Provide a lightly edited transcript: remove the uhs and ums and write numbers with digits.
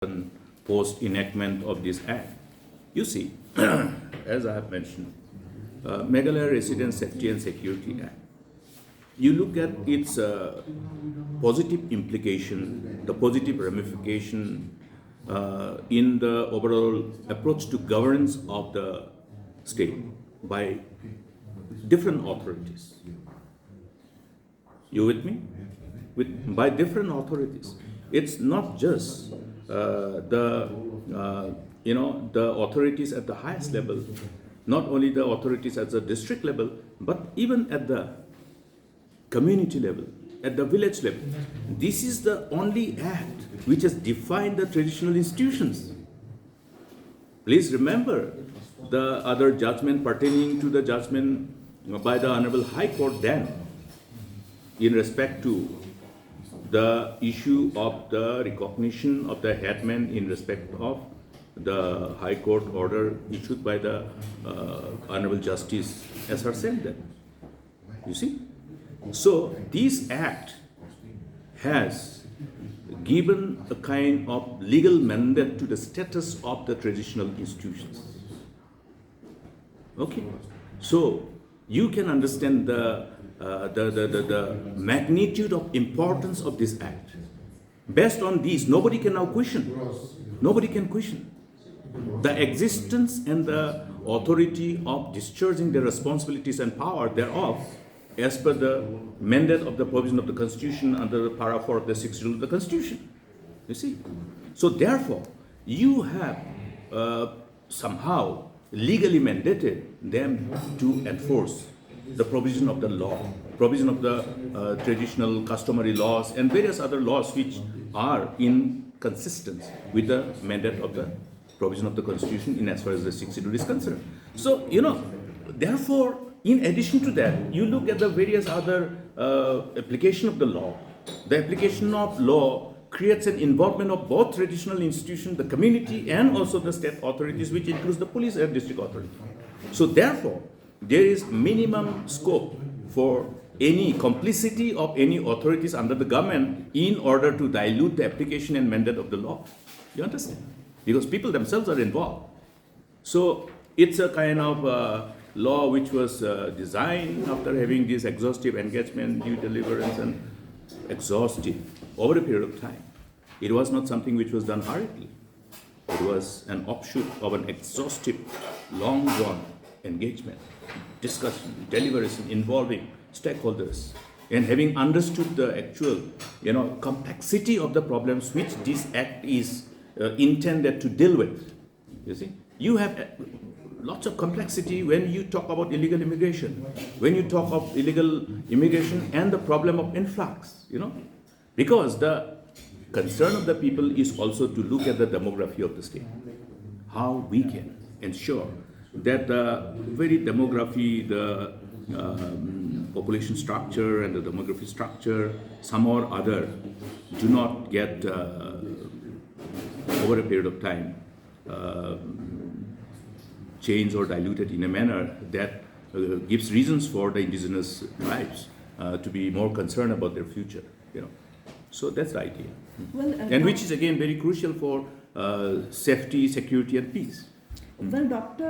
post enactment of this act. You see, as I have mentioned, Meghalaya Resident Safety and Security Act. You look at its positive implication, the positive ramification in the overall approach to governance of the state by different authorities. You with me? By different authorities. It's not just the authorities at the highest level, not only the authorities at the district level, but even at the community level, at the village level. This is the only act which has defined the traditional institutions. Please remember the other judgment pertaining to the judgment by the Honorable High Court then in respect to the issue of the recognition of the headman in respect of the High Court order issued by the Honorable Justice S.R. Sen. You see? So this act has given a kind of legal mandate to the status of the traditional institutions. Okay? So you can understand the magnitude of importance of this act. Based on these, nobody can now question. Nobody can question the existence and the authority of discharging the responsibilities and power thereof as per the mandate of the provision of the Constitution under the para 4 of the 6th Schedule of the Constitution. You see? So therefore, you have somehow legally mandated them to enforce the provision of the law, provision of the traditional customary laws and various other laws which are in consistence with the mandate of the provision of the Constitution in as far as the 6th Schedule is concerned. So, therefore, in addition to that, you look at the various other application of the law. The application of law creates an involvement of both traditional institutions, the community, and also the state authorities, which includes the police and district authority. So therefore, there is minimum scope for any complicity of any authorities under the government in order to dilute the application and mandate of the law. You understand? Because people themselves are involved. So it's a kind of law which was designed after having this exhaustive engagement, due diligence, and exhaustive over a period of time. It was not something which was done hurriedly. It was an offshoot of an exhaustive, long-drawn engagement, discussion, deliberation involving stakeholders, and having understood the actual, complexity of the problems which this act is intended to deal with. You see, you have lots of complexity when you talk about illegal immigration, when you talk of illegal immigration and the problem of influx, because the concern of the people is also to look at the demography of the state, how we can ensure that the very demography, the population structure and the demography structure, some or other, do not get over a period of time changed or diluted in a manner that gives reasons for the indigenous tribes to be more concerned about their future. So that's the idea, and which is again very crucial for safety, security, and peace. Well, Doctor.